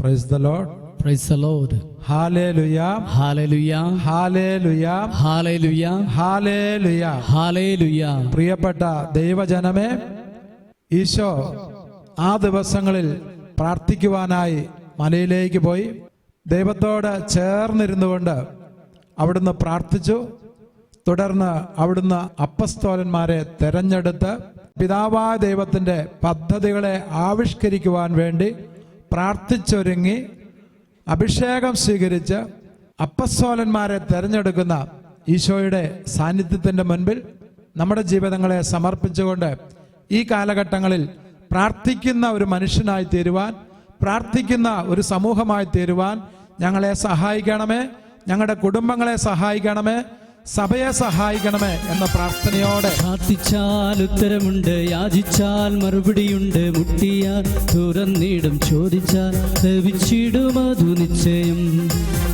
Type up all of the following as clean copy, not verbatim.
Praise the Lord. Praise the Lord. Hallelujah. Hallelujah. Hallelujah. Hallelujah. Hallelujah. Hallelujah. പ്രിയപ്പെട്ട ദൈവജനമേ, ഈശോ ആ ദിവസങ്ങളിൽ പ്രാർത്ഥിക്കുവാനായി മലയിലേക്ക് പോയി ദൈവത്തോട് ചേർന്നിരുന്നുകൊണ്ട് അവിടുന്ന് പ്രാർത്ഥിച്ചു. തുടർന്ന് അവിടുന്ന് അപ്പസ്തോലന്മാരെ തെരഞ്ഞെടുത്ത് പിതാവായ ദൈവത്തിൻ്റെ പദ്ധതികളെ ആവിഷ്കരിക്കുവാൻ വേണ്ടി പ്രാർത്ഥിച്ചൊരുങ്ങി അഭിഷേകം സ്വീകരിച്ച് അപ്പസ്തോലന്മാരെ തെരഞ്ഞെടുക്കുന്ന ഈശോയുടെ സാന്നിധ്യത്തിൻ്റെ മുൻപിൽ നമ്മുടെ ജീവിതങ്ങളെ സമർപ്പിച്ചുകൊണ്ട് ഈ കാലഘട്ടങ്ങളിൽ പ്രാർത്ഥിക്കുന്ന ഒരു മനുഷ്യനായി തീരുവാൻ, പ്രാർത്ഥിക്കുന്ന ഒരു സമൂഹമായി തീരുവാൻ ഞങ്ങളെ സഹായിക്കണമേ, ഞങ്ങളുടെ കുടുംബങ്ങളെ സഹായിക്കണമേ, സഭയെ സഹായിക്കണമേ എന്ന പ്രാർത്ഥനയോടെ പ്രാർത്ഥിച്ചാൽ ഉത്തരമുണ്ട്, യാചിച്ചാൽ മറുപടിയുണ്ട്, മുട്ടിയാൽ തുറന്നിടും, ചോദിച്ചാൽ ലഭിച്ചിടും അതു നിശ്ചയം.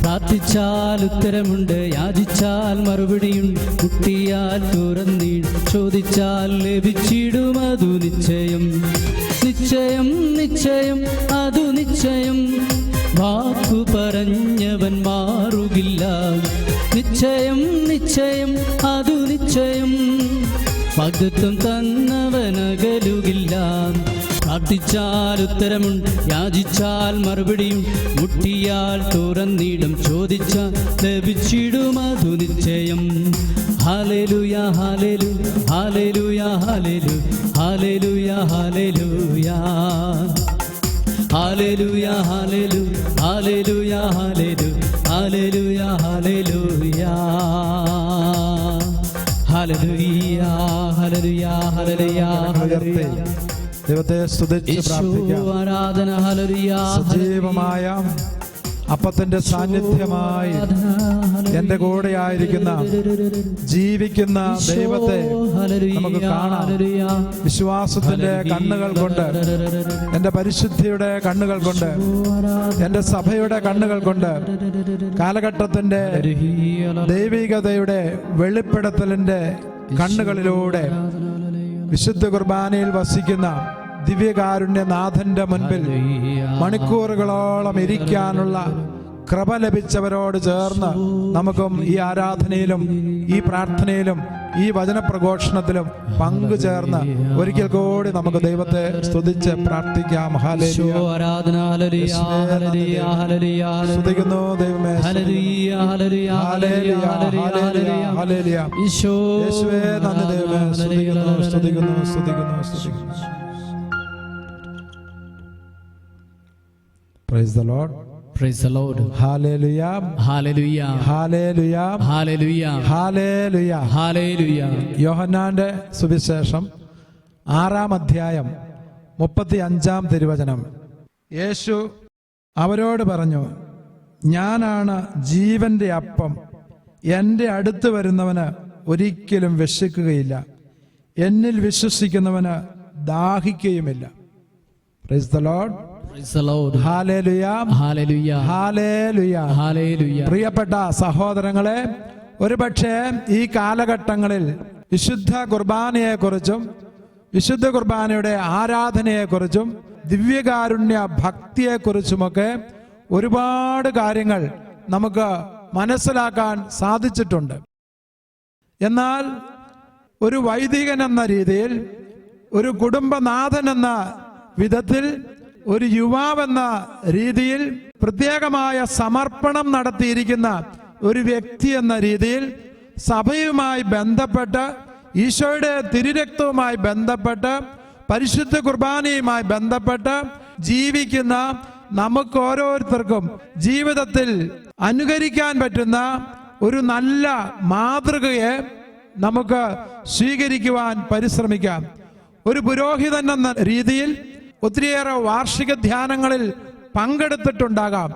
പ്രാർത്ഥിച്ചാൽ ഉത്തരമുണ്ട്, യാചിച്ചാൽ മറുപടിയുണ്ട്, മുട്ടിയാൽ തുറന്നിടും, ചോദിച്ചാൽ ലഭിച്ചിടും അതു നിശ്ചയം. നിശ്ചയം നിശ്ചയം അതു നിശ്ചയം, വാക്കു പറഞ്ഞവൻ മാറുകില്ല. നിശ്ചയം നിശ്ചയം അതു നിശ്ചയം, വാഗ്ദത്തം തന്നവനകലുകില്ല. പ്രാർത്ഥിച്ചാൽ ഉത്തരമുണ്ട്, യാചിച്ചാൽ മറുപടിയും, മുട്ടിയാൽ തുറന്നിടും, ചോദിച്ചാൽ ലഭിച്ചിടും അതു നിശ്ചയം. Hallelujah hallelujah hallelujah hallelujah hallelujah hallelujah hallelujah hallelujah hallelujah hallelujah hallelujah hallelujah hallelujah. ദൈവത്തെ സ്തുതിച്ച് പ്രാർത്ഥിക്കാം. ആരാധന. ഹല്ലേലൂയ. സജീവമായ അപ്പത്തിന്റെ സാന്നിധ്യമായി എന്റെ കൂടെ ആയിരിക്കുന്ന ജീവിക്കുന്ന ദൈവത്തെ നമുക്ക് കാണാം. വിശ്വാസത്തിന്റെ കണ്ണുകൾ കൊണ്ട്, എന്റെ പരിശുദ്ധിയുടെ കണ്ണുകൾ കൊണ്ട്, എന്റെ സഭയുടെ കണ്ണുകൾ കൊണ്ട്, കാലഘട്ടത്തിന്റെ ദൈവികതയുടെ വെളിപ്പെടുത്തലിന്റെ കണ്ണുകളിലൂടെ വിശുദ്ധ കുർബാനയിൽ വസിക്കുന്ന ദിവ്യകാരുണ്യനാഥന്റെ മുൻപിൽ മണിക്കൂറുകളോളം ഇരിക്കാനുള്ള കൃപ ലഭിച്ചവരോട് ചേർന്ന് നമുക്കും ഈ ആരാധനയിലും ഈ പ്രാർത്ഥനയിലും ഈ വചനപ്രഘോഷണത്തിലും പങ്കുചേർന്ന് ഒരിക്കൽ കൂടി നമുക്ക് ദൈവത്തെ സ്തുതിച്ച് പ്രാർത്ഥിക്കാം. സ്തുതിക്കുന്നു ദൈവമേ, യേശുവേ നന്ദി ദൈവമേ, സ്തുതിക്കുന്നു സ്തുതിക്കുന്നു സ്തുതിക്കുന്നു സ്തുതിക്കുന്നു. Praise the Lord. Praise the Lord. Hallelujah. Hallelujah. Hallelujah. Hallelujah. Hallelujah. Hallelujah. യോഹന്നാന്റെ സുവിശേഷം 6-ാം അധ്യായം 35-ാം തിരുവചനം. യേശു അവരോട് പറഞ്ഞു, ഞാനാണ് ജീവന്റെ അപ്പം. എൻ്റെ അടുത്ത് വരുന്നവന് ഒരിക്കലും വിശക്കുകയില്ല, എന്നിൽ വിശ്വസിക്കുന്നവന് ദാഹിക്കുകയുമില്ല. Praise the Lord. Praise the Lord. Hallelujah. Hallelujah. Hallelujah. Hallelujah. പ്രിയപ്പെട്ട സഹോദരങ്ങളെ, ഒരുപക്ഷെ ഈ കാലഘട്ടങ്ങളിൽ വിശുദ്ധ കുർബാനയെക്കുറിച്ചും വിശുദ്ധ കുർബാനയുടെ ആരാധനയെക്കുറിച്ചും ദിവ്യകാരുണ്യ ഭക്തിയെക്കുറിച്ചുമൊക്കെ ഒരുപാട് കാര്യങ്ങൾ നമുക്ക് മനസ്സിലാക്കാൻ സാധിച്ചിട്ടുണ്ട്. എന്നാൽ ഒരു വൈദികൻ എന്ന രീതിയിൽ, ഒരു കുടുംബനാഥൻ എന്ന വിധത്തിൽ, ഒരു യുവാവെന്ന രീതിയിൽ, പ്രത്യേകമായ സമർപ്പണം നടത്തിയിരിക്കുന്ന ഒരു വ്യക്തി എന്ന രീതിയിൽ, സഭയുമായി ബന്ധപ്പെട്ട്, ഈശോയുടെ തിരുരക്തവുമായി ബന്ധപ്പെട്ട്, പരിശുദ്ധ കുർബാനയുമായി ബന്ധപ്പെട്ട് ജീവിക്കുന്ന നമുക്ക് ഓരോരുത്തർക്കും ജീവിതത്തിൽ അനുകരിക്കാൻ പറ്റുന്ന ഒരു നല്ല മാതൃകയെ നമുക്ക് സ്വീകരിക്കുവാൻ പരിശ്രമിക്കാം. ഒരു പുരോഹിതൻ എന്ന രീതിയിൽ ഒത്തിരിയേറെ വാർഷിക ധ്യാനങ്ങളിൽ പങ്കെടുത്തിട്ടുണ്ടാകാം.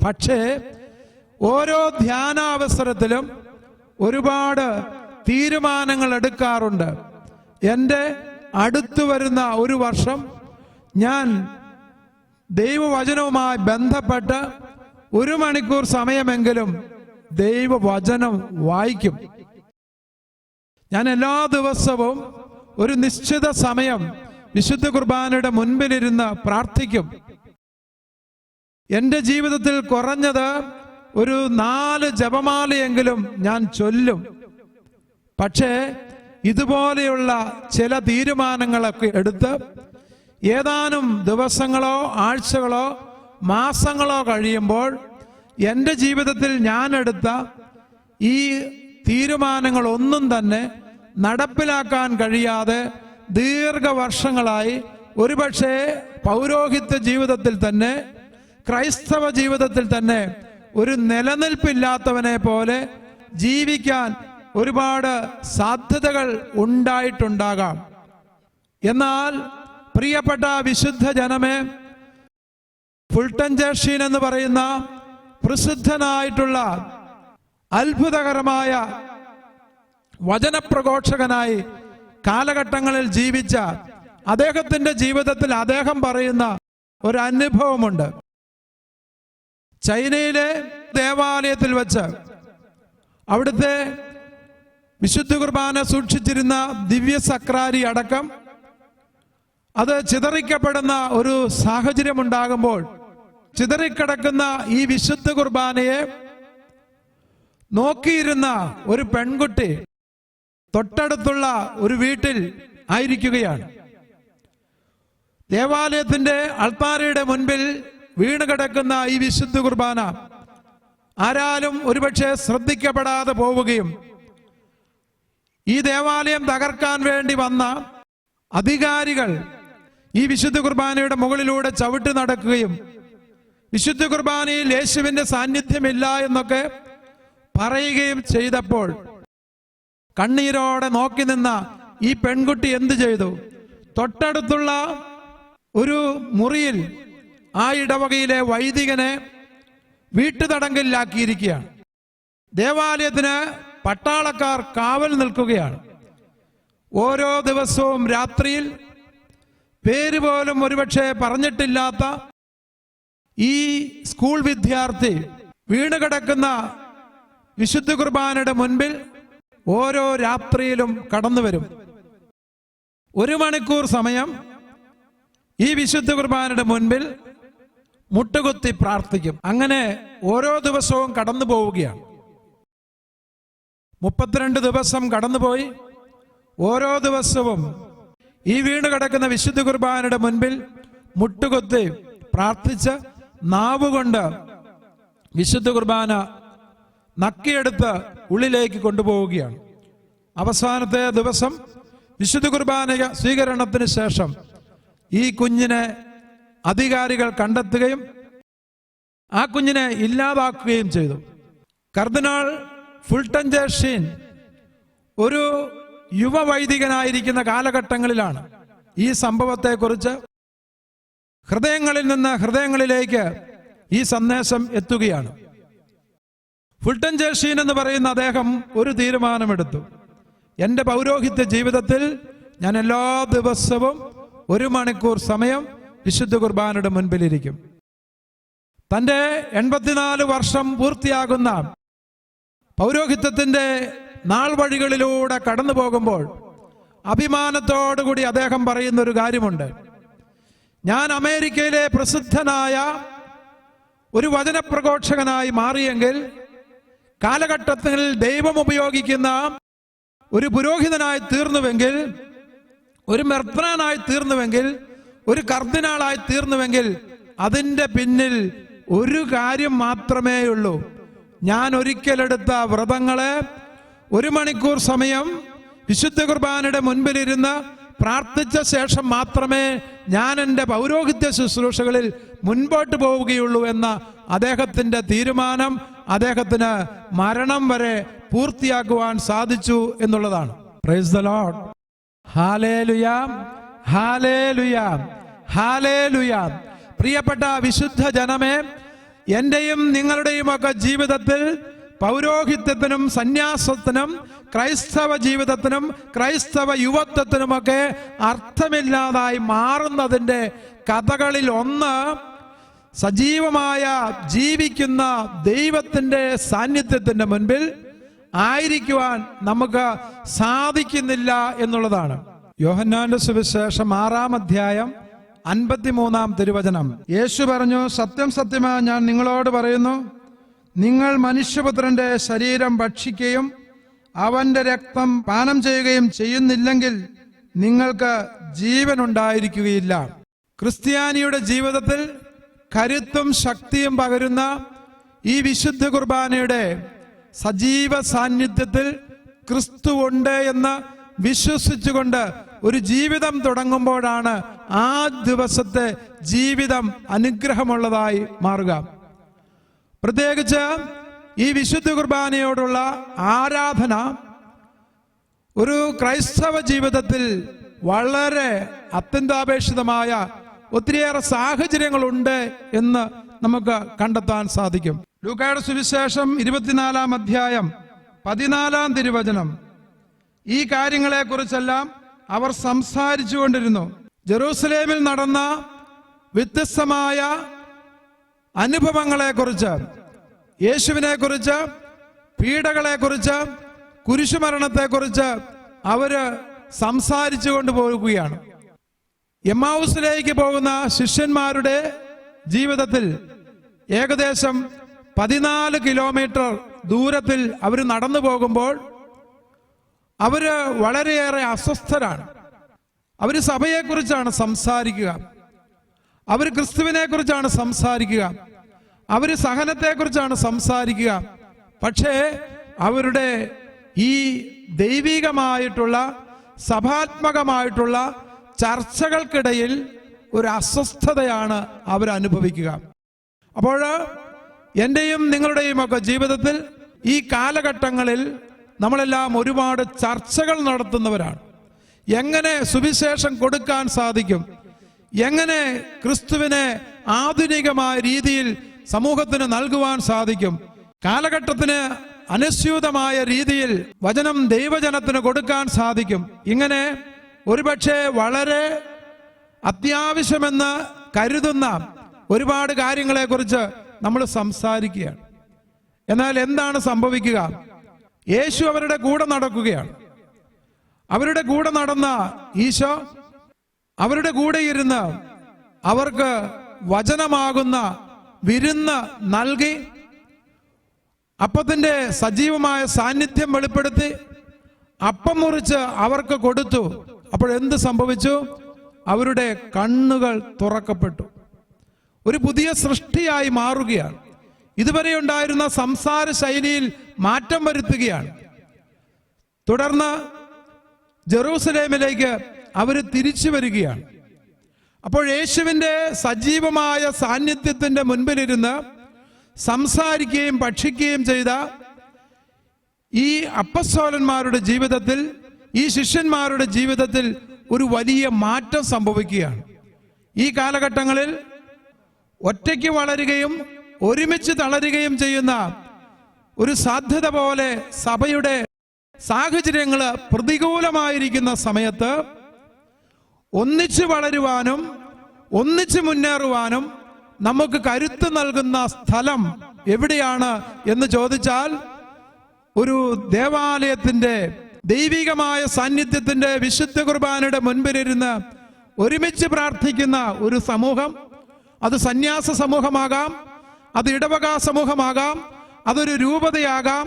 പക്ഷേ ഓരോ ധ്യാനാവസരത്തിലും ഒരുപാട് തീരുമാനങ്ങൾ എടുക്കാറുണ്ട്. എൻ്റെ അടുത്തു വരുന്ന ഒരു വർഷം ഞാൻ ദൈവവചനവുമായി ബന്ധപ്പെട്ട് 1 മണിക്കൂർ സമയമെങ്കിലും ദൈവവചനം വായിക്കും. ഞാൻ എല്ലാ ദിവസവും ഒരു നിശ്ചിത സമയം വിശുദ്ധ കുർബാനയുടെ മുൻപിലിരുന്ന് പ്രാർത്ഥിക്കും. എൻ്റെ ജീവിതത്തിൽ കുറഞ്ഞത് ഒരു 4 ജപമാലയെങ്കിലും ഞാൻ ചൊല്ലും. പക്ഷേ ഇതുപോലെയുള്ള ചില തീരുമാനങ്ങളൊക്കെ എടുത്ത് ഏതാനും ദിവസങ്ങളോ ആഴ്ചകളോ മാസങ്ങളോ കഴിയുമ്പോൾ എൻ്റെ ജീവിതത്തിൽ ഞാൻ എടുത്ത ഈ തീരുമാനങ്ങളൊന്നും തന്നെ നടപ്പിലാക്കാൻ കഴിയാതെ ദീർഘവർഷങ്ങളായി ഒരുപക്ഷെ പൗരോഹിത്യ ജീവിതത്തിൽ തന്നെ ക്രൈസ്തവ ജീവിതത്തിൽ തന്നെ ഒരു നിലനിൽപ്പില്ലാത്തവനെ പോലെ ജീവിക്കാൻ ഒരുപാട് സാധ്യതകൾ ഉണ്ടായിട്ടുണ്ടാകാം. എന്നാൽ പ്രിയപ്പെട്ട വിശുദ്ധ ജനമേ, ഫുൾട്ടൻ ജേർഷീൻ എന്ന് പറയുന്ന പ്രസിദ്ധനായിട്ടുള്ള അത്ഭുതകരമായ വചനപ്രഘോഷകനായി കാലഘട്ടങ്ങളിൽ ജീവിച്ച അദ്ദേഹത്തിന്റെ ജീവിതത്തിൽ അദ്ദേഹം പറയുന്ന ഒരു അനുഭവമുണ്ട്. ചൈനയിലെ ദേവാലയത്തിൽ വെച്ച് അവിടുത്തെ വിശുദ്ധ കുർബാന സൂക്ഷിച്ചിരുന്ന ദിവ്യ സക്രാരി അടക്കം അത് ചിതറിക്കപ്പെടുന്ന ഒരു സാഹചര്യം ഉണ്ടാകുമ്പോൾ ചിതറിക്കിടക്കുന്ന ഈ വിശുദ്ധ കുർബാനയെ നോക്കിയിരുന്ന ഒരു പെൺകുട്ടി തൊട്ടടുത്തുള്ള ഒരു വീട്ടിൽ ആയിരിക്കുകയാണ്. ദേവാലയത്തിന്റെ അൾത്താരയുടെ മുൻപിൽ വീണ് കിടക്കുന്ന ഈ വിശുദ്ധ കുർബാന ആരാലും ഒരുപക്ഷെ ശ്രദ്ധിക്കപ്പെടാതെ പോവുകയും ഈ ദേവാലയം തകർക്കാൻ വേണ്ടി വന്ന അധികാരികൾ ഈ വിശുദ്ധ കുർബാനയുടെ മുകളിലൂടെ ചവിട്ടി നടക്കുകയും വിശുദ്ധ കുർബാനയിൽ യേശുവിന്റെ സാന്നിധ്യമില്ല എന്നൊക്കെ പറയുകയും ചെയ്തപ്പോൾ കണ്ണീരോടെ നോക്കി നിന്ന ഈ പെൺകുട്ടി എന്തു ചെയ്തു? തൊട്ടടുത്തുള്ള ഒരു മുറിയിൽ ആ ഇടവകയിലെ വൈദികനെ വീട്ടുതടങ്കലിലാക്കിയിരിക്കുകയാണ്. ദേവാലയത്തിന് പട്ടാളക്കാർ കാവൽ നിൽക്കുകയാണ്. ഓരോ ദിവസവും രാത്രിയിൽ പേര് പോലും ഒരുപക്ഷെ പറഞ്ഞിട്ടില്ലാത്ത ഈ സ്കൂൾ വിദ്യാർത്ഥി വീണ് കിടക്കുന്ന വിശുദ്ധ കുർബാനയുടെ മുൻപിൽ ഓരോ രാത്രിയിലും കടന്നു വരും. 1 മണിക്കൂർ സമയം ഈ വിശുദ്ധ കുർബാനയുടെ മുൻപിൽ മുട്ടുകുത്തി പ്രാർത്ഥിക്കും. അങ്ങനെ ഓരോ ദിവസവും കടന്നു പോവുകയാണ്. 32 ദിവസം കടന്നുപോയി. ഓരോ ദിവസവും ഈ വീണ് കിടക്കുന്ന വിശുദ്ധ കുർബാനയുടെ മുൻപിൽ മുട്ടുകുത്തി പ്രാർത്ഥിച്ച് നാവുകൊണ്ട് വിശുദ്ധ കുർബാന നക്കിയെടുത്ത് ഉള്ളിലേക്ക് കൊണ്ടുപോവുകയാണ്. അവസാനത്തെ ദിവസം വിശുദ്ധ കുർബാന സ്വീകരണത്തിന് ശേഷം ഈ കുഞ്ഞിനെ അധികാരികൾ കണ്ടെത്തുകയും ആ കുഞ്ഞിനെ ഇല്ലാതാക്കുകയും ചെയ്തു. കർദിനാൾ ഫുൾട്ടൻ ജേർഷീൻ ഒരു യുവവൈദികനായിരിക്കുന്ന കാലഘട്ടങ്ങളിലാണ് ഈ സംഭവത്തെക്കുറിച്ച് ഹൃദയങ്ങളിൽ നിന്ന് ഹൃദയങ്ങളിലേക്ക് ഈ സന്ദേശം എത്തുകയാണ്. ഫുൾട്ടൻ ജേർഷീൻ എന്ന് പറയുന്ന അദ്ദേഹം ഒരു തീരുമാനമെടുത്തു. എൻ്റെ പൗരോഹിത്യ ജീവിതത്തിൽ ഞാൻ എല്ലാ ദിവസവും 1 മണിക്കൂർ സമയം വിശുദ്ധ കുർബാനയുടെ മുൻപിലിരിക്കും. തൻ്റെ 84 വർഷം പൂർത്തിയാകുന്ന പൗരോഹിത്യത്തിൻ്റെ നാൾ വഴികളിലൂടെ കടന്നു പോകുമ്പോൾ അഭിമാനത്തോടുകൂടി അദ്ദേഹം പറയുന്ന ഒരു കാര്യമുണ്ട്. ഞാൻ അമേരിക്കയിലെ പ്രസിദ്ധനായ ഒരു വചനപ്രഘോഷകനായി മാറിയെങ്കിൽ കാലഘട്ടത്തിൽ ദൈവം ഉപയോഗിക്കുന്ന ഒരു പുരോഹിതനായി തീർന്നുവെങ്കിൽ, ഒരു മെത്രാനായി തീർന്നുവെങ്കിൽ, ഒരു കർദിനാളായി തീർന്നുവെങ്കിൽ അതിൻ്റെ പിന്നിൽ ഒരു കാര്യം മാത്രമേ ഉള്ളൂ. ഞാൻ ഒരിക്കലെടുത്ത വ്രതങ്ങളെ 1 മണിക്കൂർ സമയം വിശുദ്ധ കുർബാനയുടെ മുൻപിലിരുന്ന് പ്രാർത്ഥിച്ച ശേഷം മാത്രമേ ഞാൻ എൻ്റെ പൗരോഹിത്യ ശുശ്രൂഷകളിൽ മുൻപോട്ട് പോവുകയുള്ളൂ എന്ന അദ്ദേഹത്തിൻ്റെ തീരുമാനം അദ്ദേഹത്തിന് മരണം വരെ പൂർത്തിയാക്കുവാൻ സാധിച്ചു എന്നുള്ളതാണ്. Praise the Lord. Hallelujah, hallelujah, hallelujah. പ്രിയപ്പെട്ട വിശുദ്ധ ജനമേ, എൻ്റെയും നിങ്ങളുടെയും ഒക്കെ ജീവിതത്തിൽ പൗരോഹിത്യത്തിനും സന്യാസത്തിനും ക്രൈസ്തവ ജീവിതത്തിനും ക്രൈസ്തവ യുവത്വത്തിനുമൊക്കെ അർത്ഥമില്ലാതായി മാറുന്നതിൻ്റെ കഥകളിൽ ഒന്ന് സജീവമായ ജീവിക്കുന്ന ദൈവത്തിൻ്റെ സാന്നിധ്യത്തിൻ്റെ മുൻപിൽ ആയിരിക്കുവാൻ നമുക്ക് സാധിക്കുന്നില്ല എന്നുള്ളതാണ്. യോഹന്നാന്റെ സുവിശേഷം 6-ാം അധ്യായം 53 തിരുവചനം. യേശു പറഞ്ഞു, സത്യം സത്യമാ ഞാൻ നിങ്ങളോട് പറയുന്നു, നിങ്ങൾ മനുഷ്യപുത്രന്റെ ശരീരം ഭക്ഷിക്കുകയും അവന്റെ രക്തം പാനം ചെയ്യുകയും ചെയ്യുന്നില്ലെങ്കിൽ നിങ്ങൾക്ക് ജീവൻ ഉണ്ടായിരിക്കുകയില്ല. ക്രിസ്ത്യാനിയുടെ ജീവിതത്തിൽ കരുത്തും ശക്തിയും പകരുന്ന ഈ വിശുദ്ധ കുർബാനയുടെ സജീവ സാന്നിധ്യത്തിൽ ക്രിസ്തു ഉണ്ട് എന്ന് വിശ്വസിച്ചുകൊണ്ട് ഒരു ജീവിതം തുടങ്ങുമ്പോഴാണ് ആ ദിവസത്തെ ജീവിതം അനുഗ്രഹമുള്ളതായി മാറുക. പ്രത്യേകിച്ച് ഈ വിശുദ്ധ കുർബാനയോടുള്ള ആരാധന ഒരു ക്രൈസ്തവ ജീവിതത്തിൽ വളരെ അത്യന്താപേക്ഷിതമായ ഒത്തിരിയേറെ സാഹചര്യങ്ങളുണ്ട് എന്ന് നമുക്ക് കണ്ടെത്താൻ സാധിക്കും. ലൂക്കായുടെ സുവിശേഷം 24-ാം അധ്യായം 14-ാം തിരുവചനം. ഈ കാര്യങ്ങളെക്കുറിച്ചെല്ലാം അവർ സംസാരിച്ചു കൊണ്ടിരുന്നു. ജെറൂസലേമിൽ നടന്ന വ്യത്യസ്തമായ അനുഭവങ്ങളെക്കുറിച്ച്, യേശുവിനെക്കുറിച്ച്, പീഡകളെക്കുറിച്ച്, കുരിശുമരണത്തെക്കുറിച്ച് അവര് സംസാരിച്ചു കൊണ്ടുപോവുകയാണ്. എമ്മാവുസിലേക്ക് പോകുന്ന ശിഷ്യന്മാരുടെ ജീവിതത്തിൽ ഏകദേശം 14 കിലോമീറ്റർ ദൂരത്തിൽ അവർ നടന്നു പോകുമ്പോൾ അവര് വളരെയേറെ അസ്വസ്ഥരാണ്. അവർ സഭയെക്കുറിച്ചാണ് സംസാരിക്കുക, അവർ ക്രിസ്തുവിനെ കുറിച്ചാണ് സംസാരിക്കുക, അവർ സഹനത്തെക്കുറിച്ചാണ് സംസാരിക്കുക. പക്ഷേ അവരുടെ ഈ ദൈവികമായിട്ടുള്ള സഭാത്മകമായിട്ടുള്ള ചർച്ചകൾക്കിടയിൽ ഒരു അസ്വസ്ഥതയാണ് അവരനുഭവിക്കുക. അപ്പോൾ എൻ്റെയും നിങ്ങളുടെയും ഒക്കെ ജീവിതത്തിൽ ഈ കാലഘട്ടങ്ങളിൽ നമ്മളെല്ലാം ഒരുപാട് ചർച്ചകൾ നടത്തുന്നവരാണ്. എങ്ങനെ സുവിശേഷം കൊടുക്കാൻ സാധിക്കും, എങ്ങനെ ക്രിസ്തുവിനെ ആധുനികമായ രീതിയിൽ സമൂഹത്തിന് നൽകുവാൻ സാധിക്കും, കാലഘട്ടത്തിന് അനുസ്യൂതമായ രീതിയിൽ വചനം ദൈവജനത്തിന് കൊടുക്കാൻ സാധിക്കും. ഇങ്ങനെ ഒരുപക്ഷെ വളരെ അത്യാവശ്യമെന്ന് കരുതുന്ന ഒരുപാട് കാര്യങ്ങളെക്കുറിച്ച് നമ്മൾ സംസാരിക്കുകയാണ്. എന്നാൽ എന്താണ് സംഭവിക്കുക? യേശു അവരുടെ കൂടെ നടക്കുകയാണ്. അവരുടെ കൂടെ നടന്ന ഈശോ അവരുടെ കൂടെ ഇരുന്ന് അവർക്ക് വചനമാകുന്ന വിരുന്ന് നൽകി, അപ്പത്തിന്റെ സജീവമായ സാന്നിധ്യം വെളിപ്പെടുത്തി അപ്പം മുറിച്ച് അവർക്ക് കൊടുത്തു. അപ്പോൾ എന്ത് സംഭവിച്ചു? അവരുടെ കണ്ണുകൾ തുറക്കപ്പെട്ടു. ഒരു പുതിയ സൃഷ്ടിയായി മാറുകയാണ്. ഇതുവരെ ഉണ്ടായിരുന്ന സംസാര ശൈലിയിൽ മാറ്റം വരുത്തുകയാണ്. തുടർന്ന് ജെറൂസലേമിലേക്ക് അവർ തിരിച്ചു വരികയാണ്. അപ്പോൾ യേശുവിൻ്റെ സജീവമായ സാന്നിധ്യത്തിന്റെ മുൻപിലിരുന്ന് സംസാരിക്കുകയും ഭക്ഷിക്കുകയും ചെയ്ത ഈ അപ്പസ്തോലന്മാരുടെ ജീവിതത്തിൽ, ഈ ശിഷ്യന്മാരുടെ ജീവിതത്തിൽ ഒരു വലിയ മാറ്റം സംഭവിക്കുകയാണ്. ഈ കാലഘട്ടങ്ങളിൽ ഒറ്റയ്ക്ക് വളരുകയും ഒരുമിച്ച് തളരുകയും ചെയ്യുന്ന ഒരു സാധ്യത പോലെ സഭയുടെ സാഹചര്യങ്ങൾ പ്രതികൂലമായിരിക്കുന്ന സമയത്ത് ഒന്നിച്ച് വളരുവാനും ഒന്നിച്ച് മുന്നേറുവാനും നമുക്ക് കരുത്ത് നൽകുന്ന സ്ഥലം എവിടെയാണ് എന്ന് ചോദിച്ചാൽ, ഒരു ദേവാലയത്തിന്റെ ദൈവികമായ സാന്നിധ്യത്തിന്റെ വിശുദ്ധ കുർബാനയുടെ മുൻപിലിരുന്ന് ഒരുമിച്ച് പ്രാർത്ഥിക്കുന്ന ഒരു സമൂഹം, അത് സന്യാസ സമൂഹമാകാം, അത് ഇടവക സമൂഹമാകാം, അതൊരു രൂപതയാകാം,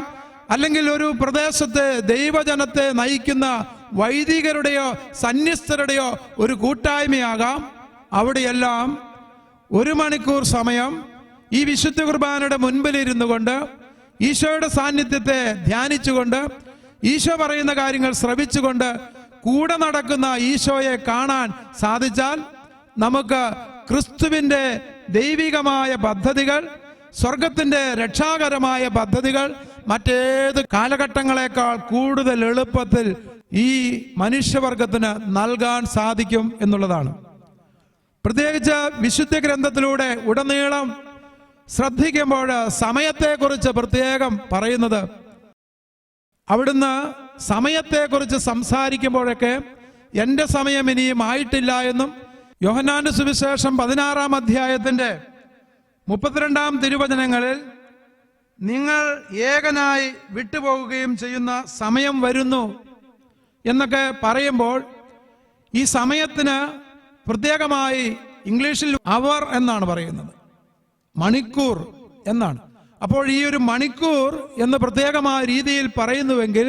അല്ലെങ്കിൽ ഒരു പ്രദേശത്തെ ദൈവജനത്തെ നയിക്കുന്ന വൈദികരുടെയോ സന്യസ്തരുടെയോ ഒരു കൂട്ടായ്മയാകാം. അവിടെയെല്ലാം 1 മണിക്കൂർ സമയം ഈ വിശുദ്ധ കുർബാനയുടെ മുൻപിലിരുന്നു കൊണ്ട് ഈശോയുടെ സാന്നിധ്യത്തെ ധ്യാനിച്ചുകൊണ്ട് ഈശോ പറയുന്ന കാര്യങ്ങൾ ശ്രവിച്ചുകൊണ്ട് കൂടെ നടക്കുന്ന ഈശോയെ കാണാൻ സാധിച്ചാൽ നമുക്ക് ക്രിസ്തുവിൻ്റെ ദൈവികമായ പദ്ധതികൾ, സ്വർഗത്തിൻ്റെ രക്ഷാകരമായ പദ്ധതികൾ മറ്റേത് കാലഘട്ടങ്ങളെക്കാൾ കൂടുതൽ എളുപ്പത്തിൽ ഈ മനുഷ്യവർഗത്തിന് നൽകാൻ സാധിക്കും എന്നുള്ളതാണ്. പ്രത്യേകിച്ച് വിശുദ്ധ ഗ്രന്ഥത്തിലൂടെ ഉടനീളം ശ്രദ്ധിക്കുമ്പോൾ സമയത്തെക്കുറിച്ച് പ്രത്യേകം പറയുന്നത്, അവിടുന്ന് സമയത്തെക്കുറിച്ച് സംസാരിക്കുമ്പോഴൊക്കെ എൻ്റെ സമയം ഇനിയും ആയിട്ടില്ല എന്നും, യോഹന്നാന്റെ സുവിശേഷം 16-ാം അധ്യായത്തിന്റെ 32-ാം തിരുവചനങ്ങളിൽ നിങ്ങൾ ഏകനായി വിട്ടുപോകുകയും ചെയ്യുന്ന സമയം വരുന്നു എന്നൊക്കെ പറയുമ്പോൾ, ഈ സമയത്തിന് പ്രത്യേകമായി ഇംഗ്ലീഷിൽ അവർ എന്നാണ് പറയുന്നത്, മണിക്കൂർ എന്നാണ്. അപ്പോൾ ഈ ഒരു മണിക്കൂർ എന്ന് പ്രത്യേകമായ രീതിയിൽ പറയുന്നുവെങ്കിൽ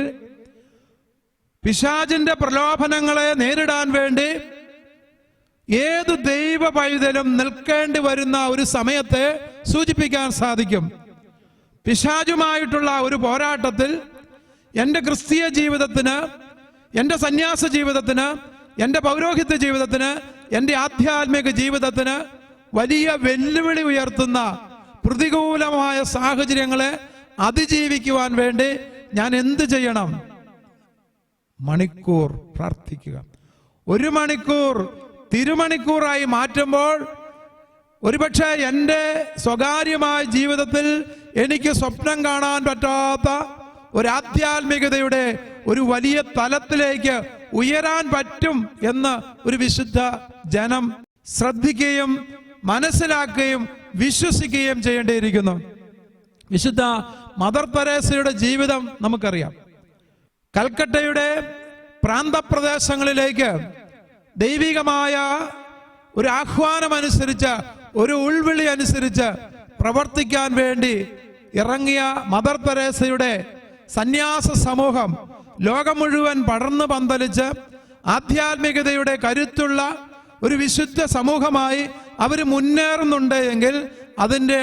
പിശാചിന്റെ പ്രലോഭനങ്ങളെ നേരിടാൻ വേണ്ടി ഏത് ദൈവ പൈതലും നിൽക്കേണ്ടി വരുന്ന ഒരു സമയത്തെ സൂചിപ്പിക്കാൻ സാധിക്കും. പിശാചുമായിട്ടുള്ള ഒരു പോരാട്ടത്തിൽ എൻ്റെ ക്രിസ്തീയ ജീവിതത്തിന്, എൻ്റെ സന്യാസ ജീവിതത്തിന്, എൻ്റെ പൗരോഹിത്യ ജീവിതത്തിന്, എൻ്റെ ആധ്യാത്മിക ജീവിതത്തിന് വലിയ വെല്ലുവിളി ഉയർത്തുന്ന പ്രതികൂലമായ സാഹചര്യങ്ങളെ അതിജീവിക്കുവാൻ വേണ്ടി ഞാൻ എന്ത് ചെയ്യണം? മണിക്കൂർ പ്രാർത്ഥിക്കുക. 1 മണിക്കൂർ തിരുമണിക്കൂറായി മാറ്റുമ്പോൾ ഒരുപക്ഷെ എൻ്റെ സ്വകാര്യമായ ജീവിതത്തിൽ എനിക്ക് സ്വപ്നം കാണാൻ പറ്റാത്ത ഒരു ആധ്യാത്മികതയുടെ ഒരു വലിയ തലത്തിലേക്ക് ഉയരാൻ പറ്റും എന്ന് ഒരു വിശുദ്ധ ജനം ശ്രദ്ധിക്കുകയും മനസ്സിലാക്കുകയും വിശ്വസിക്കുകയും ചെയ്യേണ്ടിയിരിക്കുന്നു. വിശുദ്ധ മദർ തെരേസയുടെ ജീവിതം നമുക്കറിയാം. കൽക്കട്ടയുടെ പ്രാന്തപ്രദേശങ്ങളിലേക്ക് ദൈവികമായ ഒരു ആഹ്വാനമനുസരിച്ച്, ഒരു ഉൾവിളി അനുസരിച്ച് പ്രവർത്തിക്കാൻ വേണ്ടി ഇറങ്ങിയ മദർ തെരേസയുടെ സന്യാസ സമൂഹം ലോകം മുഴുവൻ പടർന്നു പന്തലിച്ച് ആധ്യാത്മികതയുടെ കരുത്തുള്ള ഒരു വിശുദ്ധ സമൂഹമായി അവർ മുന്നേറുന്നുണ്ട് എങ്കിൽ അതിൻ്റെ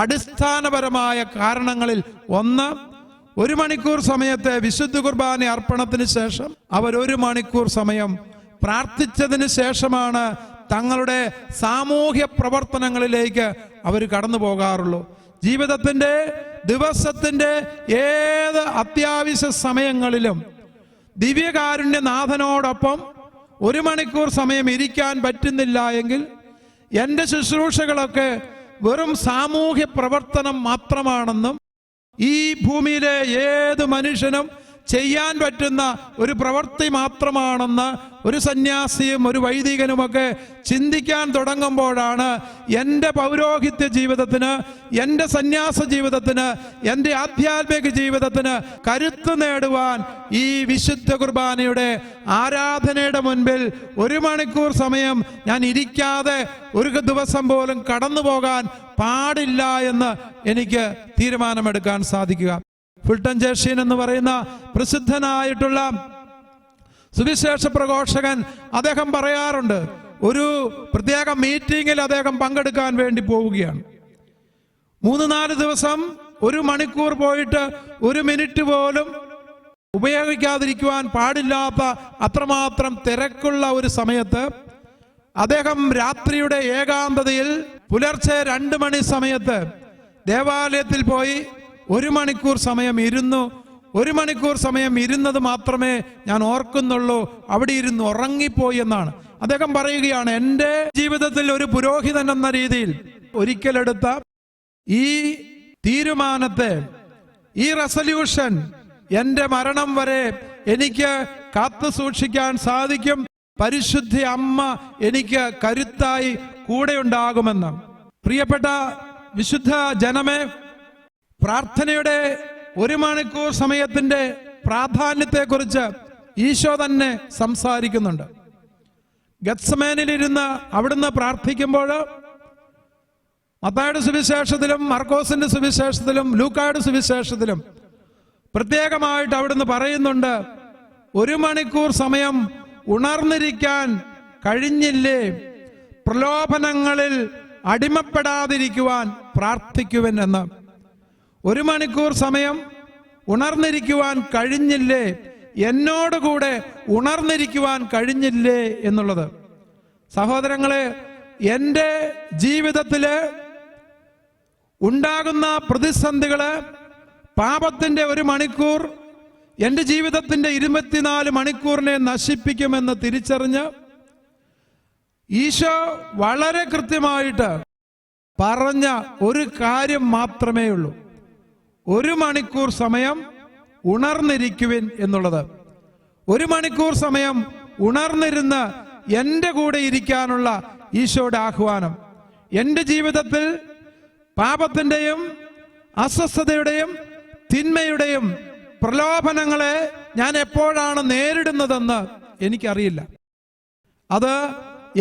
അടിസ്ഥാനപരമായ കാരണങ്ങളിൽ ഒന്ന്, 1 മണിക്കൂർ സമയത്തെ വിശുദ്ധ കുർബാന അർപ്പണത്തിന് ശേഷം അവർ 1 മണിക്കൂർ സമയം പ്രാർത്ഥിച്ചതിന് ശേഷമാണ് തങ്ങളുടെ സാമൂഹ്യ പ്രവർത്തനങ്ങളിലേക്ക് അവർ കടന്നു പോകാറുള്ളൂ. ജീവിതത്തിൻ്റെ ദിവസത്തിൻ്റെ ഏത് അത്യാവശ്യ സമയങ്ങളിലും ദിവ്യകാരുണ്യനാഥനോടൊപ്പം 1 മണിക്കൂർ സമയം ഇരിക്കാൻ പറ്റുന്നില്ല എങ്കിൽ എൻ്റെ ശുശ്രൂഷകളൊക്കെ വെറും സാമൂഹ്യ പ്രവർത്തനം മാത്രമാണെന്നും ഈ ഭൂമിയിലെ ഏത് മനുഷ്യനും ചെയ്യാൻ പറ്റുന്ന ഒരു പ്രവൃത്തി മാത്രമാണെന്ന് ഒരു സന്യാസിയും ഒരു വൈദികനുമൊക്കെ ചിന്തിക്കാൻ തുടങ്ങുമ്പോഴാണ് എൻ്റെ പൗരോഹിത്യ ജീവിതത്തിന്, എൻ്റെ സന്യാസ ജീവിതത്തിന്, എൻ്റെ ആധ്യാത്മിക ജീവിതത്തിന് കരുത്ത് നേടുവാൻ ഈ വിശുദ്ധ കുർബാനയുടെ ആരാധനയുടെ മുൻപിൽ 1 മണിക്കൂർ സമയം ഞാൻ ഇരിക്കാതെ ഒരു ദിവസം പോലും കടന്നു പോകാൻ പാടില്ല എന്ന് എനിക്ക് തീരുമാനമെടുക്കാൻ സാധിക്കുക. ഫുൾട്ടൻ ജേർഷ്യൻ എന്ന് പറയുന്ന പ്രസിദ്ധനായിട്ടുള്ള സുവിശേഷ പ്രഘോഷകൻ അദ്ദേഹം പറയാറുണ്ട്, ഒരു പ്രത്യേക മീറ്റിങ്ങിൽ അദ്ദേഹം പങ്കെടുക്കാൻ വേണ്ടി പോവുകയാണ്. 3-4 ദിവസം 1 മണിക്കൂർ പോയിട്ട് 1 മിനിറ്റ് പോലും ഉപയോഗിക്കാതിരിക്കുവാൻ പാടില്ലാത്ത അത്രമാത്രം തിരക്കുള്ള ഒരു സമയത്ത് അദ്ദേഹം രാത്രിയുടെ ഏകാന്തതയിൽ പുലർച്ചെ 2 മണി സമയത്ത് ദേവാലയത്തിൽ പോയി 1 മണിക്കൂർ സമയം ഇരുന്നു. 1 മണിക്കൂർ സമയം ഇരുന്നത് മാത്രമേ ഞാൻ ഓർക്കുന്നുള്ളൂ, അവിടെ ഇരുന്ന് ഉറങ്ങിപ്പോയി എന്നാണ് അദ്ദേഹം പറയുകയാണ്. എൻ്റെ ജീവിതത്തിൽ ഒരു പുരോഹിതൻ എന്ന രീതിയിൽ ഒരിക്കലെടുത്ത ഈ തീരുമാനത്തെ, ഈ റെസല്യൂഷൻ എൻ്റെ മരണം വരെ എനിക്ക് കാത്തു സൂക്ഷിക്കാൻ സാധിക്കും. പരിശുദ്ധ അമ്മ എനിക്ക് കരുത്തായി കൂടെ ഉണ്ടാകുമെന്ന്. പ്രിയപ്പെട്ട വിശുദ്ധ ജനമേ, പ്രാർത്ഥനയുടെ 1 മണിക്കൂർ സമയത്തിന്റെ പ്രാധാന്യത്തെക്കുറിച്ച് ഈശോ തന്നെ സംസാരിക്കുന്നുണ്ട്. ഗത്സമേനിലിരുന്ന് അവിടുന്ന് പ്രാർത്ഥിക്കുമ്പോൾ മത്തായിയുടെ സുവിശേഷത്തിലും മർക്കോസിന്റെ സുവിശേഷത്തിലും ലൂക്കായുടെ സുവിശേഷത്തിലും പ്രത്യേകമായിട്ട് അവിടുന്ന് പറയുന്നുണ്ട്, 1 മണിക്കൂർ സമയം ഉണർന്നിരിക്കാൻ കഴിഞ്ഞില്ലേ, പ്രലോഭനങ്ങളിൽ അടിമപ്പെടാതിരിക്കുവാൻ പ്രാർത്ഥിക്കുവൻ എന്ന്. 1 മണിക്കൂർ സമയം ഉണർന്നിരിക്കുവാൻ കഴിഞ്ഞില്ലേ, എന്നോടുകൂടെ ഉണർന്നിരിക്കുവാൻ കഴിഞ്ഞില്ലേ എന്നുള്ളത്. സഹോദരങ്ങളെ, എൻ്റെ ജീവിതത്തില് ഉണ്ടാകുന്ന പ്രതിസന്ധികള്, പാപത്തിൻ്റെ 1 മണിക്കൂർ എൻ്റെ ജീവിതത്തിൻ്റെ 24 മണിക്കൂറിനെ നശിപ്പിക്കുമെന്ന് തിരിച്ചറിഞ്ഞ് ഈശോ വളരെ കൃത്യമായിട്ട് പറഞ്ഞ ഒരു കാര്യം മാത്രമേ ഉള്ളൂ, 1 മണിക്കൂർ സമയം ഉണർന്നിരിക്കുവിൻ എന്നുള്ളത്. 1 മണിക്കൂർ സമയം ഉണർന്നിരുന്ന് എൻ്റെ കൂടെ ഇരിക്കാനുള്ള ഈശോയുടെ ആഹ്വാനം. എൻ്റെ ജീവിതത്തിൽ പാപത്തിൻ്റെയും അസ്വസ്ഥതയുടെയും തിന്മയുടെയും പ്രലോഭനങ്ങളെ ഞാൻ എപ്പോഴാണ് നേരിടുന്നതെന്ന് എനിക്കറിയില്ല. അത്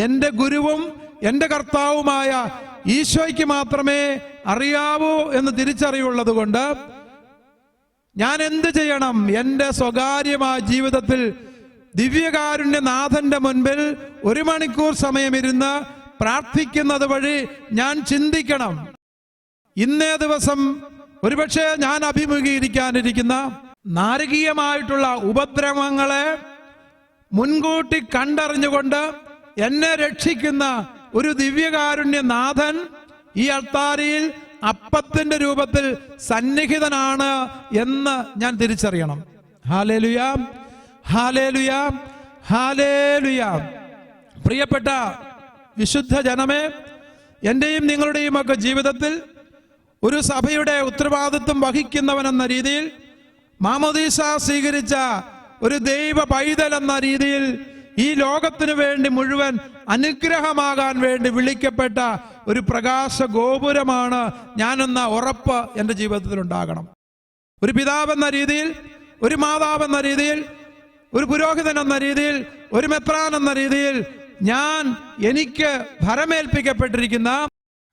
എൻ്റെ ഗുരുവും എൻ്റെ കർത്താവുമായ ഈശോയ്ക്ക് മാത്രമേ അറിയാവൂ എന്ന് തിരിച്ചറിവുള്ളത് കൊണ്ട് ഞാൻ എന്ത് ചെയ്യണം? എൻ്റെ സ്വകാര്യമായ ജീവിതത്തിൽ ദിവ്യകാരുണ്യനാഥന്റെ മുൻപിൽ 1 മണിക്കൂർ സമയമിരുന്ന് പ്രാർത്ഥിക്കുന്നത് വഴി ഞാൻ ചിന്തിക്കണം, ഇന്നേ ദിവസം ഒരുപക്ഷെ ഞാൻ അഭിമുഖീകരിക്കാനിരിക്കുന്ന നാരകീയമായിട്ടുള്ള ഉപദ്രവങ്ങളെ മുൻകൂട്ടി കണ്ടറിഞ്ഞുകൊണ്ട് എന്നെ രക്ഷിക്കുന്ന ഒരു ദിവ്യകാരുണ്യനാഥൻ ഈ അൾത്താരയിൽ അപ്പത്തിന്റെ രൂപത്തിൽ സന്നിഹിതനാണ് എന്ന് ഞാൻ തിരിച്ചറിയണം. Hallelujah, hallelujah, hallelujah. പ്രിയപ്പെട്ട വിശുദ്ധ ജനമേ, എൻ്റെയും നിങ്ങളുടെയും ഒക്കെ ജീവിതത്തിൽ ഒരു സഭയുടെ ഉത്തരവാദിത്വം വഹിക്കുന്നവൻ എന്ന രീതിയിൽ, മാമോദീസ സ്വീകരിച്ച ഒരു ദൈവ പൈതൽ എന്ന രീതിയിൽ ഈ ലോകത്തിനു വേണ്ടി മുഴുവൻ അനുഗ്രഹമാകാൻ വേണ്ടി വിളിക്കപ്പെട്ട ഒരു പ്രകാശ ഗോപുരമാണ് ഞാനെന്ന ഉറപ്പ് എൻ്റെ ജീവിതത്തിൽ ഉണ്ടാകണം. ഒരു പിതാവെന്ന രീതിയിൽ, ഒരു മാതാവെന്ന രീതിയിൽ, ഒരു പുരോഹിതൻ എന്ന രീതിയിൽ, ഒരു മെത്രാൻ എന്ന രീതിയിൽ എനിക്ക് ഭരമേൽപ്പിക്കപ്പെട്ടിരിക്കുന്ന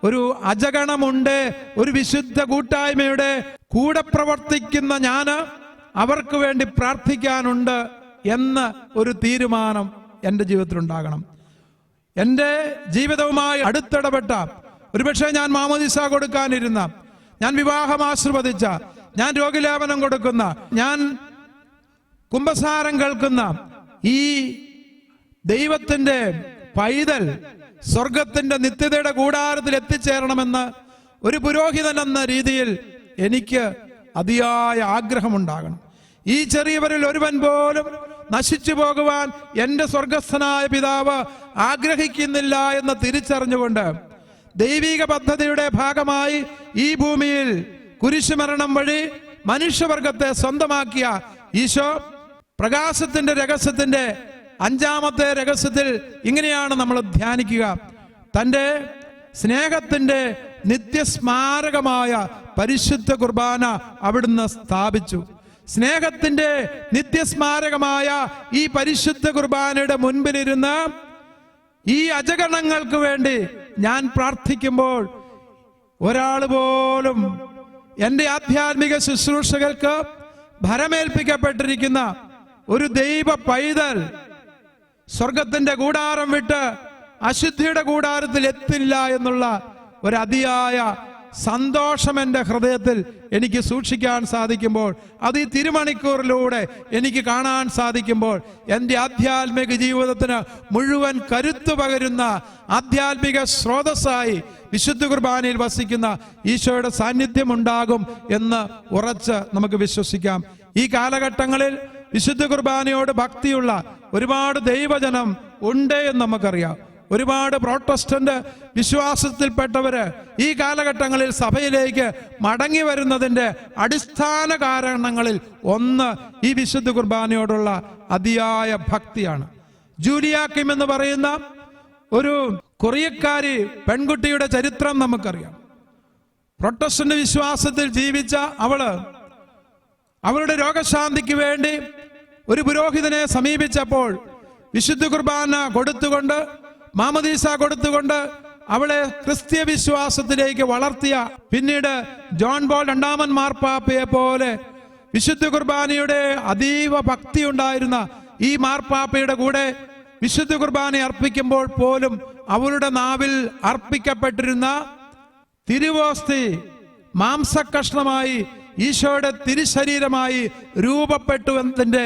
ഒരു അജഗണമുണ്ട്, ഒരു വിശുദ്ധ കൂട്ടായ്മയുടെ കൂടെ പ്രവർത്തിക്കുന്ന അവർക്ക് വേണ്ടി പ്രാർത്ഥിക്കാനുണ്ട് എന്ന് ഒരു തീരുമാനം എൻ്റെ ജീവിതത്തിൽ ഉണ്ടാകണം. എൻ്റെ ജീവിതവുമായി അടുത്തിടപെട്ട, ഒരുപക്ഷെ ഞാൻ മാമോദീസ കൊടുക്കാനിരുന്ന, ഞാൻ വിവാഹം ആശീർവദിച്ച, ഞാൻ രോഗിലേപനം കൊടുക്കുന്ന, ഞാൻ കുംഭസാരം കേൾക്കുന്ന ഈ ദൈവത്തിന്റെ പൈതൽ സ്വർഗത്തിന്റെ നിത്യതയുടെ കൂടാരത്തിൽ എത്തിച്ചേരണമെന്ന് ഒരു പുരോഹിതൻ എന്ന രീതിയിൽ എനിക്ക് അതിയായ ആഗ്രഹമുണ്ടാകണം. ഈ ചെറിയവരിൽ ഒരുവൻ പോലും നശിച്ചു പോകുവാൻ എൻ്റെ സ്വർഗസ്ഥനായ പിതാവ് ആഗ്രഹിക്കുന്നില്ല എന്ന് തിരിച്ചറിഞ്ഞുകൊണ്ട് ദൈവിക പദ്ധതിയുടെ ഭാഗമായി ഈ ഭൂമിയിൽ കുരിശുമരണം വഴി മനുഷ്യവർഗത്തെ സ്വന്തമാക്കിയ ഈശോ പ്രകാശത്തിന്റെ രഹസ്യത്തിന്റെ 5ാമത്തെ രഹസ്യത്തിൽ ഇങ്ങനെയാണ് നമ്മൾ ധ്യാനിക്കുക: തൻ്റെ സ്നേഹത്തിന്റെ നിത്യസ്മാരകമായ പരിശുദ്ധ കുർബാന അവിടുന്ന് സ്ഥാപിച്ചു. സ്നേഹത്തിന്റെ നിത്യസ്മാരകമായ ഈ പരിശുദ്ധ കുർബാനയുടെ മുൻപിലിരുന്ന് ഈ അജഗണങ്ങൾക്ക് വേണ്ടി ഞാൻ പ്രാർത്ഥിക്കുമ്പോൾ ഒരാൾ പോലും എൻ്റെ ആധ്യാത്മിക ശുശ്രൂഷകൾക്ക് ഭരമേൽപ്പിക്കപ്പെട്ടിരിക്കുന്ന ഒരു ദൈവ പൈതൽ സ്വർഗത്തിന്റെ കൂടാരം വിട്ട് അശുദ്ധിയുടെ കൂടാരത്തിൽ എത്തില്ല എന്നുള്ള ഒരു അതിയായ സന്തോഷം എൻ്റെ ഹൃദയത്തിൽ എനിക്ക് സൂക്ഷിക്കാൻ സാധിക്കുമ്പോൾ, അത് ഈ തിരുമണിക്കൂറിലൂടെ എനിക്ക് കാണാൻ സാധിക്കുമ്പോൾ, എൻ്റെ ആധ്യാത്മിക ജീവിതത്തിന് മുഴുവൻ കരുത്തു പകരുന്ന ആധ്യാത്മിക സ്രോതസ്സായി വിശുദ്ധ കുർബാനയിൽ വസിക്കുന്ന ഈശോയുടെ സാന്നിധ്യം ഉണ്ടാകും എന്ന് ഉറച്ച് നമുക്ക് വിശ്വസിക്കാം. ഈ കാലഘട്ടങ്ങളിൽ വിശുദ്ധ കുർബാനയോട് ഭക്തിയുള്ള ഒരുപാട് ദൈവജനം ഉണ്ട് എന്ന് നമുക്കറിയാം. ഒരുപാട് പ്രോട്ടസ്റ്റന്റ് വിശ്വാസത്തിൽപ്പെട്ടവര് ഈ കാലഘട്ടങ്ങളിൽ സഭയിലേക്ക് മടങ്ങി വരുന്നതിൻ്റെ അടിസ്ഥാന കാരണങ്ങളിൽ ഒന്ന് ഈ വിശുദ്ധ കുർബാനയോടുള്ള അതിയായ ഭക്തിയാണ്. ജൂലിയാക്കിം എന്ന് പറയുന്ന ഒരു കൊറിയക്കാരി പെൺകുട്ടിയുടെ ചരിത്രം നമുക്കറിയാം. പ്രോട്ടസ്റ്റന്റ് വിശ്വാസത്തിൽ ജീവിച്ച അവളുടെ രോഗശാന്തിക്ക് വേണ്ടി ഒരു പുരോഹിതനെ സമീപിച്ചപ്പോൾ വിശുദ്ധ കുർബാന കൊടുത്തുകൊണ്ട്, മാമോദീസ കൊടുത്തുകൊണ്ട് അവളെ ക്രിസ്തീയ വിശ്വാസത്തിലേക്ക് വളർത്തിയ, പിന്നീട് ജോൺ പോൾ 2 മാർപ്പാപ്പയെ പോലെ വിശുദ്ധ കുർബാനയുടെ അതീവ ഭക്തി ഉണ്ടായിരുന്ന ഈ മാർപ്പാപ്പയുടെ കൂടെ വിശുദ്ധ കുർബാന അർപ്പിക്കുമ്പോൾ പോലും അവളുടെ നാവിൽ അർപ്പിക്കപ്പെട്ടിരുന്ന തിരുവോസ്തി മാംസകഷ്ണമായി ഈശോയുടെ തിരുശരീരമായി രൂപപ്പെട്ടു എന്നതിൻ്റെ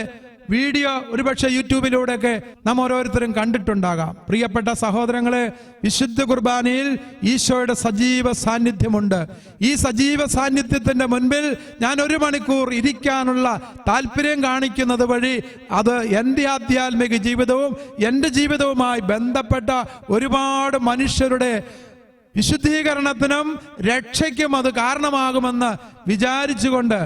വീഡിയോ ഒരുപക്ഷെ യൂട്യൂബിലൂടെയൊക്കെ നാം ഓരോരുത്തരും കണ്ടിട്ടുണ്ടാകാം. പ്രിയപ്പെട്ട സഹോദരങ്ങളെ, വിശുദ്ധ കുർബാനയിൽ ഈശോയുടെ സജീവ സാന്നിധ്യമുണ്ട്. ഈ സജീവ സാന്നിധ്യത്തിന്റെ മുൻപിൽ ഞാൻ 1 മണിക്കൂർ ഇരിക്കാനുള്ള താല്പര്യം കാണിക്കുന്നത് വഴി അത് എൻ്റെ ആധ്യാത്മിക ജീവിതവും എൻ്റെ ജീവിതവുമായി ബന്ധപ്പെട്ട ഒരുപാട് മനുഷ്യരുടെ വിശുദ്ധീകരണത്തിനും രക്ഷയ്ക്കും അത് കാരണമാകുമെന്ന് വിചാരിച്ചുകൊണ്ട്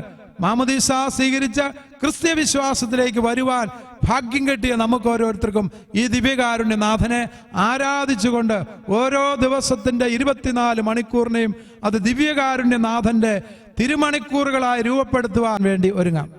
മാമോദീസ സ്വീകരിച്ച ക്രിസ്തീയ വിശ്വാസത്തിലേക്ക് വരുവാൻ ഭാഗ്യം കിട്ടിയ നമുക്ക് ഓരോരുത്തർക്കും ഈ ദിവ്യകാരുണ്യനാഥനെ ആരാധിച്ചുകൊണ്ട് ഓരോ ദിവസത്തിൻ്റെ 24 മണിക്കൂറിനെയും അത് ദിവ്യകാരുണ്യനാഥന്റെ തിരുമണിക്കൂറുകളായി രൂപപ്പെടുത്തുവാൻ വേണ്ടി ഒരുങ്ങാം.